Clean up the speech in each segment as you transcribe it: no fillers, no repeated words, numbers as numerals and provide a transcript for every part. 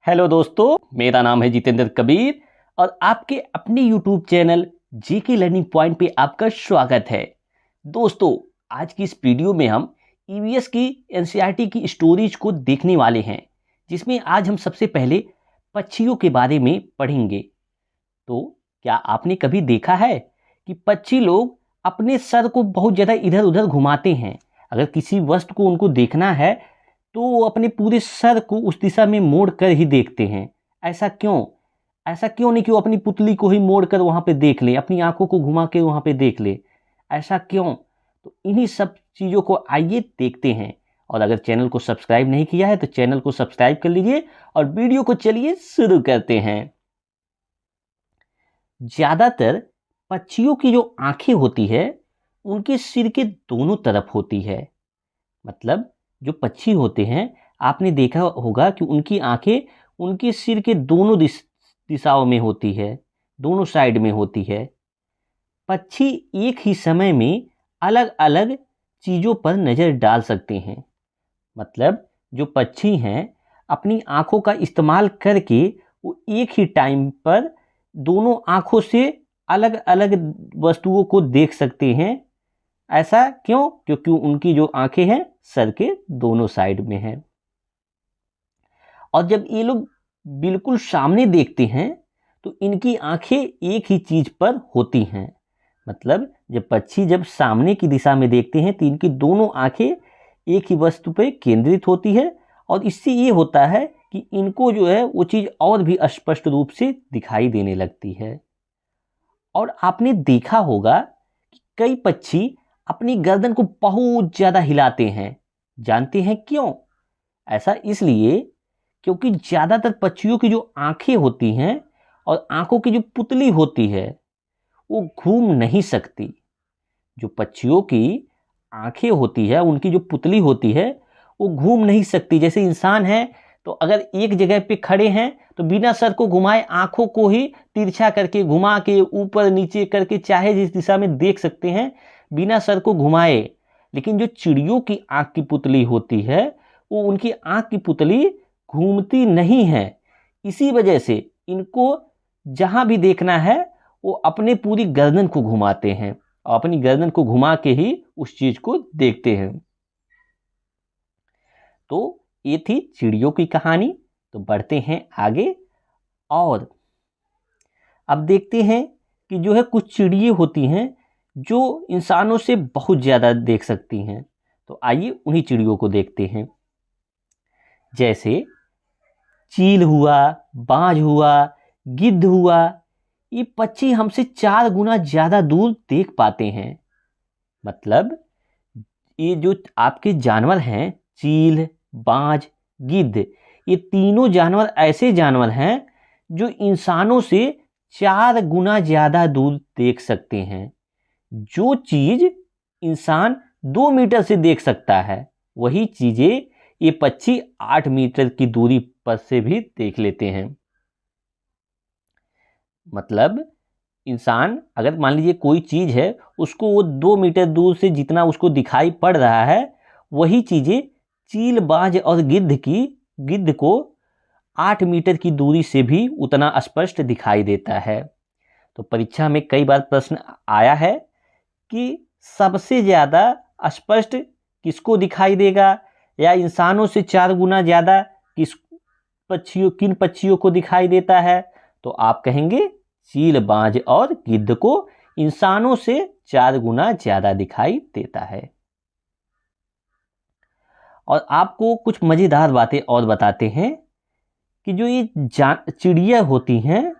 Hello दोस्तों, मेरा नाम है जितेंद्र कबीर और आपके अपने YouTube channel GK learning point पे आपका स्वागत है। दोस्तों, आज की इस वीडियो में हम ईवीएस की एनसीईआरटी की स्टोरीज को देखने वाले हैं, जिसमें आज हम सबसे पहले पक्षियों के बारे में पढ़ेंगे। तो क्या आपने कभी देखा है कि पक्षी लोग अपने सर को बहुत ज़्यादा इधर उधर घुमाते हैं? अगर किसी वस्तु को उनको देखना है तो वो अपने पूरे सर को उस दिशा में मोड़ कर ही देखते हैं। ऐसा क्यों? ऐसा क्यों नहीं कि वो अपनी पुतली को ही मोड़ कर वहाँ पे देख ले, अपनी आंखों को घुमा के वहाँ पे देख ले? ऐसा क्यों? तो इन्हीं सब चीज़ों को आइए देखते हैं। और अगर चैनल को सब्सक्राइब नहीं किया है तो चैनल को सब्सक्राइब कर लीजिए और वीडियो को चलिए शुरू करते हैं। ज़्यादातर पक्षियों की जो आंखें होती है उनके सिर के दोनों तरफ होती है। मतलब जो पक्षी होते हैं, आपने देखा होगा कि उनकी आंखें उनके सिर के दोनों दिशाओं में होती है, दोनों साइड में होती है। पक्षी एक ही समय में अलग अलग चीज़ों पर नज़र डाल सकते हैं। मतलब जो पक्षी हैं अपनी आंखों का इस्तेमाल करके वो एक ही टाइम पर दोनों आंखों से अलग अलग वस्तुओं को देख सकते हैं। ऐसा क्यों? क्योंकि उनकी जो आंखें हैं सर के दोनों साइड में हैं। और जब ये लोग बिल्कुल सामने देखते हैं तो इनकी आंखें एक ही चीज पर होती हैं। मतलब जब पक्षी जब सामने की दिशा में देखते हैं तो इनकी दोनों आंखें एक ही वस्तु पर केंद्रित होती है और इससे ये होता है कि इनको जो है वो चीज और भी स्पष्ट रूप से दिखाई देने लगती है। और आपने देखा होगा कि कई पक्षी अपनी गर्दन को बहुत ज़्यादा हिलाते हैं। जानते हैं क्यों? ऐसा इसलिए क्योंकि ज़्यादातर पक्षियों की जो आंखें होती हैं और आंखों की जो पुतली होती है वो घूम नहीं सकती। जो पक्षियों की आंखें होती है उनकी जो पुतली होती है वो घूम नहीं सकती। जैसे इंसान है तो अगर एक जगह पे खड़े हैं तो बिना सर को घुमाए आंखों को ही तिरछा करके घुमा के ऊपर नीचे करके चाहे जिस दिशा में देख सकते हैं बिना सर को घुमाए। लेकिन जो चिड़ियों की आंख की पुतली होती है वो उनकी आंख की पुतली घूमती नहीं है। इसी वजह से इनको जहां भी देखना है वो अपने पूरी गर्दन को घुमाते हैं और अपनी गर्दन को घुमा के ही उस चीज को देखते हैं। तो ये थी चिड़ियों की कहानी। तो बढ़ते हैं आगे और अब देखते हैं कि जो है कुछ चिड़ियाँ होती हैं जो इंसानों से बहुत ज़्यादा देख सकती हैं। तो आइए उन्हीं चिड़ियों को देखते हैं। जैसे चील हुआ, बाज हुआ, गिद्ध हुआ, ये पक्षी हमसे 4 गुना ज़्यादा दूर देख पाते हैं। मतलब ये जो आपके जानवर हैं चील, बाज, गिद्ध, ये तीनों जानवर ऐसे जानवर हैं जो इंसानों से 4 गुना ज़्यादा दूर देख सकते हैं। जो चीज़ इंसान 2 मीटर से देख सकता है वही चीज़ें ये पक्षी 8 मीटर की दूरी पर से भी देख लेते हैं। मतलब इंसान अगर मान लीजिए कोई चीज़ है उसको वो 2 मीटर दूर से जितना उसको दिखाई पड़ रहा है वही चीज़ें चील, बाज और गिद्ध को 8 मीटर की दूरी से भी उतना स्पष्ट दिखाई देता है। तो परीक्षा में कई बार प्रश्न आया है कि सबसे ज़्यादा स्पष्ट किसको दिखाई देगा या इंसानों से 4 गुना ज़्यादा किन पक्षियों को दिखाई देता है? तो आप कहेंगे चील, बाज और गिद्ध को इंसानों से 4 गुना ज़्यादा दिखाई देता है। और आपको कुछ मज़ेदार बातें और बताते हैं कि जो ये चिड़िया होती हैं,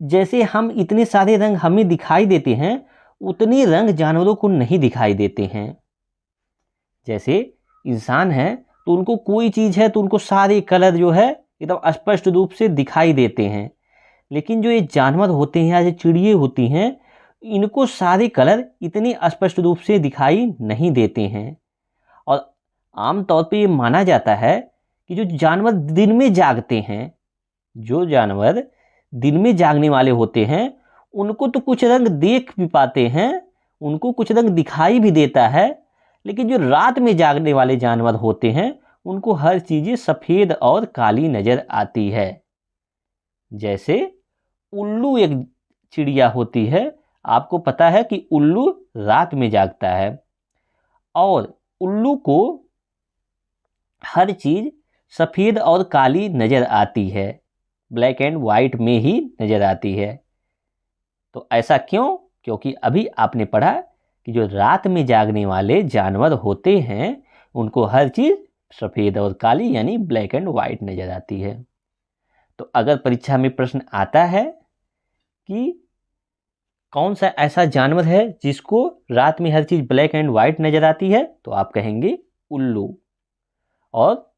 जैसे हम इतने सारे रंग हमें दिखाई देते हैं उतने रंग जानवरों को नहीं दिखाई देते हैं। जैसे इंसान है तो उनको कोई चीज़ है तो उनको सारे कलर जो है एकदम स्पष्ट रूप से दिखाई देते हैं। लेकिन जो ये जानवर होते हैं या जो चिड़िया होती हैं इनको सारे कलर इतने स्पष्ट रूप से दिखाई नहीं देते हैं। और आमतौर पे ये माना जाता है कि जो जानवर दिन में जागते हैं, जो जानवर दिन में जागने वाले होते हैं उनको तो कुछ रंग देख भी पाते हैं, उनको कुछ रंग दिखाई भी देता है। लेकिन जो रात में जागने वाले जानवर होते हैं उनको हर चीज़ें सफ़ेद और काली नज़र आती है। जैसे उल्लू एक चिड़िया होती है, आपको पता है कि उल्लू रात में जागता है और उल्लू को हर चीज़ सफ़ेद और काली नज़र आती है, ब्लैक एंड वाइट में ही नज़र आती है। तो ऐसा क्यों? क्योंकि अभी आपने पढ़ा कि जो रात में जागने वाले जानवर होते हैं उनको हर चीज़ सफ़ेद और काली यानी ब्लैक एंड वाइट नज़र आती है। तो अगर परीक्षा में प्रश्न आता है कि कौन सा ऐसा जानवर है जिसको रात में हर चीज़ ब्लैक एंड वाइट नज़र आती है, तो आप कहेंगे उल्लू। और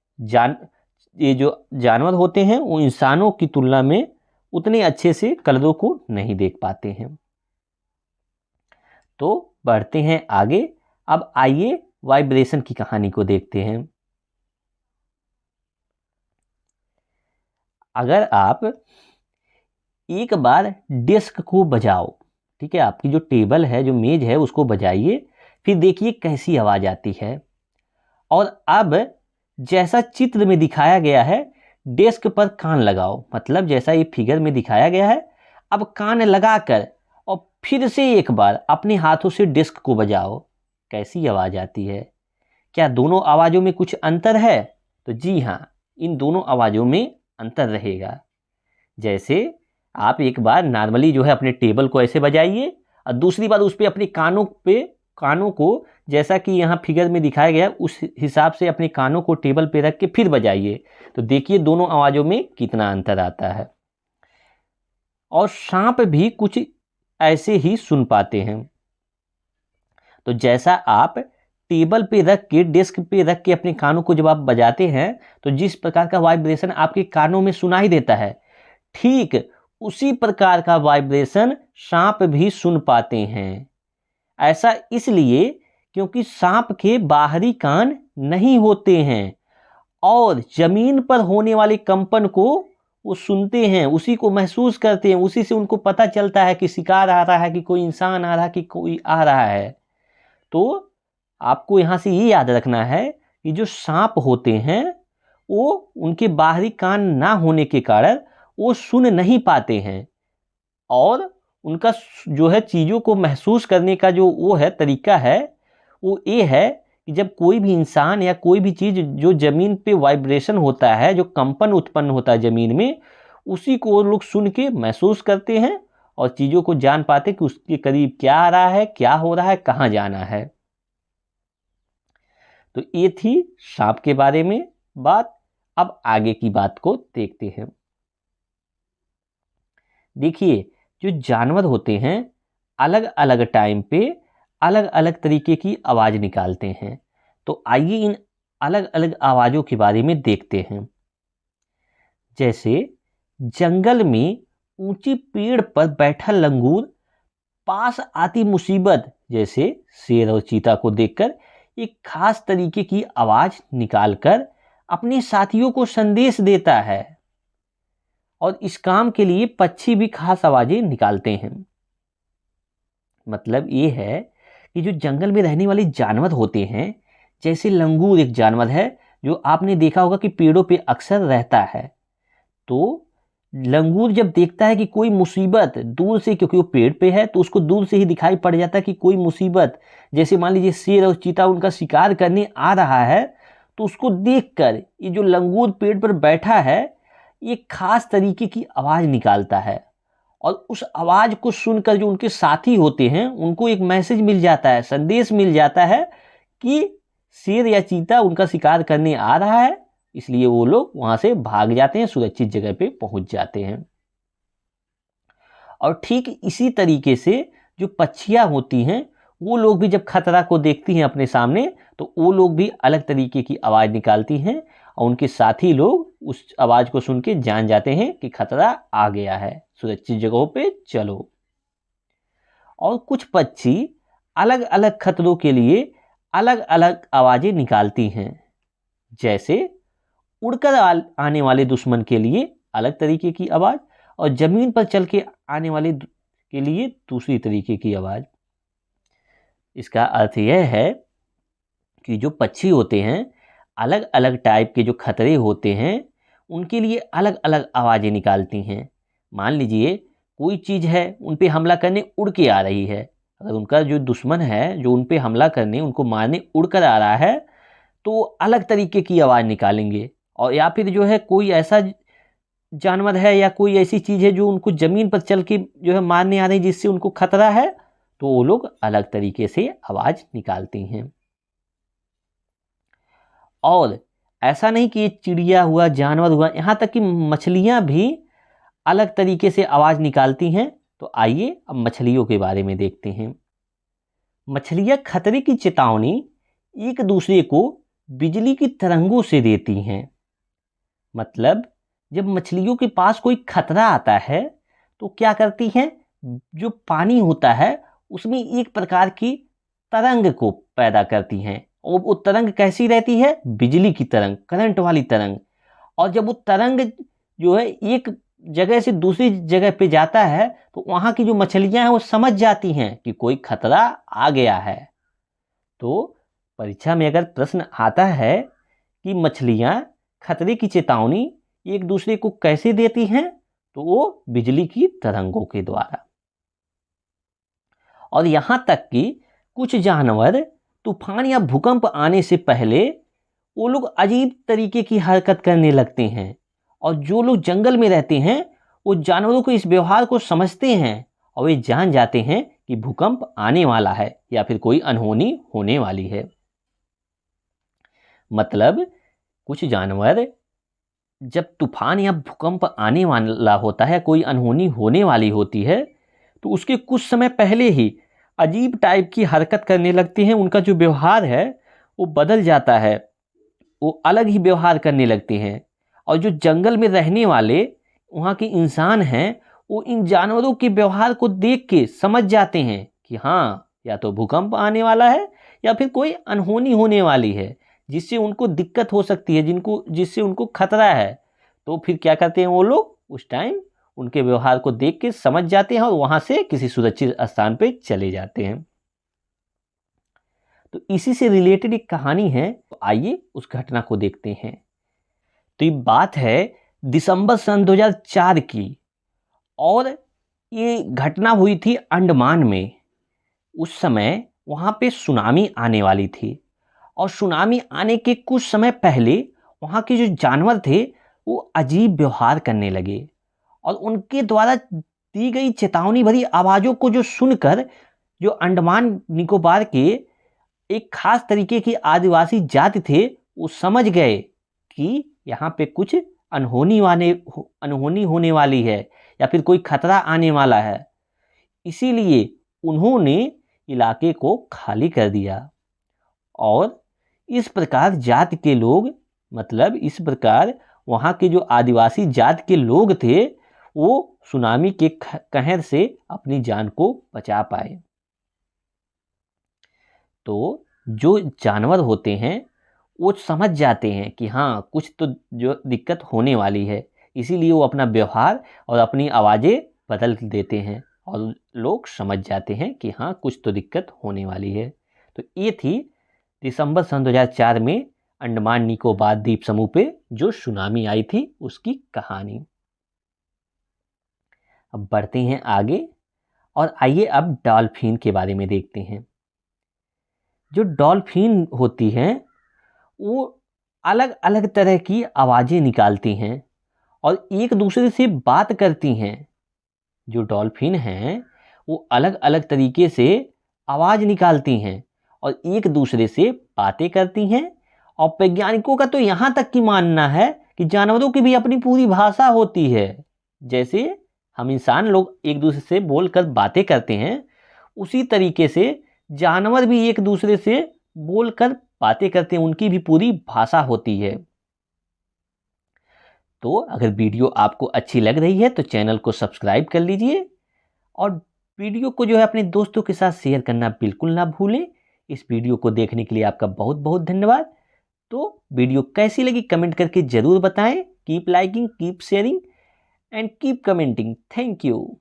ये जो जानवर होते हैं वो इंसानों की तुलना में उतने अच्छे से कलरों को नहीं देख पाते हैं। तो बढ़ते हैं आगे। अब आइए वाइब्रेशन की कहानी को देखते हैं। अगर आप एक बार डेस्क को बजाओ, ठीक है, आपकी जो टेबल है, जो मेज है, उसको बजाइए, फिर देखिए कैसी आवाज आती है। और अब जैसा चित्र में दिखाया गया है, डेस्क पर कान लगाओ, मतलब जैसा ये फिगर में दिखाया गया है, अब कान लगाकर और फिर से एक बार अपने हाथों से डेस्क को बजाओ, कैसी आवाज आती है। क्या दोनों आवाजों में कुछ अंतर है? तो जी हाँ, इन दोनों आवाजों में अंतर रहेगा। जैसे आप एक बार नॉर्मली जो है अपने टेबल को ऐसे बजाइए और दूसरी बार उस पर अपने कानों को जैसा कि यहाँ फिगर में दिखाया गया उस हिसाब से अपने कानों को टेबल पे रख के फिर बजाइए, तो देखिए दोनों आवाज़ों में कितना अंतर आता है। और सांप भी कुछ ऐसे ही सुन पाते हैं। तो जैसा आप टेबल पे रख के, डेस्क पे रख के अपने कानों को जब आप बजाते हैं तो जिस प्रकार का वाइब्रेशन आपके कानों में सुनाई देता है, ठीक उसी प्रकार का वाइब्रेशन सांप भी सुन पाते हैं। ऐसा इसलिए क्योंकि सांप के बाहरी कान नहीं होते हैं और जमीन पर होने वाले कंपन को वो सुनते हैं, उसी को महसूस करते हैं, उसी से उनको पता चलता है कि शिकार आ रहा है, कि कोई इंसान आ रहा है, कि कोई आ रहा है। तो आपको यहाँ से ये याद रखना है कि जो सांप होते हैं वो उनके बाहरी कान ना होने के कारण वो सुन नहीं पाते हैं और उनका जो है चीज़ों को महसूस करने का जो वो है तरीका है, वो ये है कि जब कोई भी इंसान या कोई भी चीज़ जो ज़मीन पे वाइब्रेशन होता है, जो कंपन उत्पन्न होता है ज़मीन में, उसी को वो लोग सुन के महसूस करते हैं और चीज़ों को जान पाते हैं कि उसके करीब क्या आ रहा है, क्या हो रहा है, कहाँ जाना है। तो ये थी सांप के बारे में बात। अब आगे की बात को देखते हैं। देखिए, जो जानवर होते हैं अलग अलग टाइम पे अलग अलग तरीके की आवाज़ निकालते हैं। तो आइए इन अलग अलग आवाज़ों के बारे में देखते हैं। जैसे जंगल में ऊंची पेड़ पर बैठा लंगूर पास आती मुसीबत, जैसे शेर और चीता को देखकर एक खास तरीके की आवाज़ निकालकर अपने साथियों को संदेश देता है। और इस काम के लिए पक्षी भी खास आवाजें निकालते हैं। मतलब ये है कि जो जंगल में रहने वाले जानवर होते हैं, जैसे लंगूर एक जानवर है जो आपने देखा होगा कि पेड़ों पे अक्सर रहता है। तो लंगूर जब देखता है कि कोई मुसीबत दूर से, क्योंकि वो पेड़ पे है तो उसको दूर से ही दिखाई पड़ जाता है कि कोई मुसीबत, जैसे मान लीजिए शेर और चीता उनका शिकार करने आ रहा है, तो उसको देखकर ये जो लंगूर पेड़ पर बैठा है ये खास तरीके की आवाज़ निकालता है। और उस आवाज़ को सुनकर जो उनके साथी होते हैं उनको एक मैसेज मिल जाता है, संदेश मिल जाता है कि शेर या चीता उनका शिकार करने आ रहा है, इसलिए वो लोग वहाँ से भाग जाते हैं, सुरक्षित जगह पे पहुँच जाते हैं। और ठीक इसी तरीके से जो पक्षियाँ होती हैं वो लोग भी जब खतरा को देखती हैं अपने सामने, तो वो लोग भी अलग तरीके की आवाज़ निकालती हैं और उनके साथी लोग उस आवाज़ को सुन के जान जाते हैं कि खतरा आ गया है, सुरक्षित जगहों पे चलो। और कुछ पक्षी अलग अलग खतरों के लिए अलग अलग आवाज़ें निकालती हैं। जैसे उड़कर आने वाले दुश्मन के लिए अलग तरीके की आवाज़ और ज़मीन पर चल के आने वाले के लिए दूसरी तरीके की आवाज़। इसका अर्थ यह है कि जो पक्षी होते हैं अलग अलग टाइप के जो खतरे होते हैं उनके लिए अलग अलग आवाज़ें निकालती हैं। मान लीजिए कोई चीज़ है उन पे हमला करने उड़ के आ रही है, अगर उनका जो दुश्मन है जो उन पे हमला करने उनको मारने उड़ कर आ रहा है तो अलग तरीके की आवाज़ निकालेंगे। और या फिर जो है कोई ऐसा जानवर है या कोई ऐसी चीज़ है जो उनको ज़मीन पर चल के जो है मारने आ रही है जिससे उनको खतरा है, तो वो लोग अलग तरीके से आवाज़ निकालती हैं। और ऐसा नहीं कि ये चिड़िया हुआ, जानवर हुआ, यहाँ तक कि मछलियाँ भी अलग तरीके से आवाज़ निकालती हैं। तो आइए अब मछलियों के बारे में देखते हैं। मछलियाँ खतरे की चेतावनी एक दूसरे को बिजली की तरंगों से देती हैं। मतलब जब मछलियों के पास कोई खतरा आता है तो क्या करती हैं, जो पानी होता है उसमें एक प्रकार की तरंग को पैदा करती हैं। और वो तरंग कैसी रहती है, बिजली की तरंग, करंट वाली तरंग। और जब वो तरंग जो है एक जगह से दूसरी जगह पे जाता है तो वहाँ की जो मछलियाँ हैं वो समझ जाती हैं कि कोई खतरा आ गया है। तो परीक्षा में अगर प्रश्न आता है कि मछलियाँ खतरे की चेतावनी एक दूसरे को कैसे देती हैं, तो वो बिजली की तरंगों के द्वारा। और यहां तक कि कुछ जानवर तूफान या भूकंप आने से पहले वो लोग अजीब तरीके की हरकत करने लगते हैं। और जो लोग जंगल में रहते हैं वो जानवरों के इस व्यवहार को समझते हैं और वे जान जाते हैं कि भूकंप आने वाला है या फिर कोई अनहोनी होने वाली है। मतलब कुछ जानवर जब तूफान या भूकंप आने वाला होता है, कोई अनहोनी होने वाली होती है, तो उसके कुछ समय पहले ही अजीब टाइप की हरकत करने लगते हैं। उनका जो व्यवहार है वो बदल जाता है, वो अलग ही व्यवहार करने लगते हैं। और जो जंगल में रहने वाले वहाँ के इंसान हैं वो इन जानवरों के व्यवहार को देख के समझ जाते हैं कि हाँ, या तो भूकंप आने वाला है या फिर कोई अनहोनी होने वाली है जिससे उनको दिक्कत हो सकती है, जिससे उनको खतरा है। तो फिर क्या करते हैं वो लोग, उस टाइम उनके व्यवहार को देख के समझ जाते हैं और वहां से किसी सुरक्षित स्थान पे चले जाते हैं। तो इसी से रिलेटेड एक कहानी है, तो आइए उस घटना को देखते हैं। तो ये बात है दिसंबर सन 2004 की, और ये घटना हुई थी अंडमान में। उस समय वहां पे सुनामी आने वाली थी और सुनामी आने के कुछ समय पहले वहाँ के जो जानवर थे वो अजीब व्यवहार करने लगे। और उनके द्वारा दी गई चेतावनी भरी आवाज़ों को जो सुनकर जो अंडमान निकोबार के एक खास तरीके की आदिवासी जाति थे वो समझ गए कि यहाँ पे कुछ अनहोनी होने वाली है या फिर कोई खतरा आने वाला है। इसीलिए उन्होंने इलाके को खाली कर दिया। और इस प्रकार जाति के लोग, मतलब इस प्रकार वहाँ के जो आदिवासी जाति के लोग थे वो सुनामी के कहर से अपनी जान को बचा पाए। तो जो जानवर होते हैं वो समझ जाते हैं कि हाँ, कुछ तो जो दिक्कत होने वाली है, इसीलिए वो अपना व्यवहार और अपनी आवाज़ें बदल देते हैं और लोग समझ जाते हैं कि हाँ, कुछ तो दिक्कत होने वाली है। तो ये थी दिसंबर सन 2004 में अंडमान निकोबार द्वीप समूह पे जो सुनामी आई थी उसकी कहानी। अब बढ़ते हैं आगे और आइए अब डॉल्फिन के बारे में देखते हैं। जो डॉल्फिन होती हैं वो अलग अलग तरह की आवाज़ें निकालती हैं और एक दूसरे से बात करती हैं। जो डॉल्फिन हैं वो अलग अलग तरीके से आवाज़ निकालती हैं और एक दूसरे से बातें करती हैं। और वैज्ञानिकों का तो यहाँ तक की मानना है कि जानवरों की भी अपनी पूरी भाषा होती है। जैसे हम इंसान लोग एक दूसरे से बोलकर बातें करते हैं, उसी तरीके से जानवर भी एक दूसरे से बोलकर बातें करते हैं, उनकी भी पूरी भाषा होती है। तो अगर वीडियो आपको अच्छी लग रही है तो चैनल को सब्सक्राइब कर लीजिए और वीडियो को जो है अपने दोस्तों के साथ शेयर करना बिल्कुल ना भूलें। इस वीडियो को देखने के लिए आपका बहुत बहुत धन्यवाद। तो वीडियो कैसी लगी कमेंट करके ज़रूर बताएं। Keep liking, keep sharing and keep commenting. Thank you.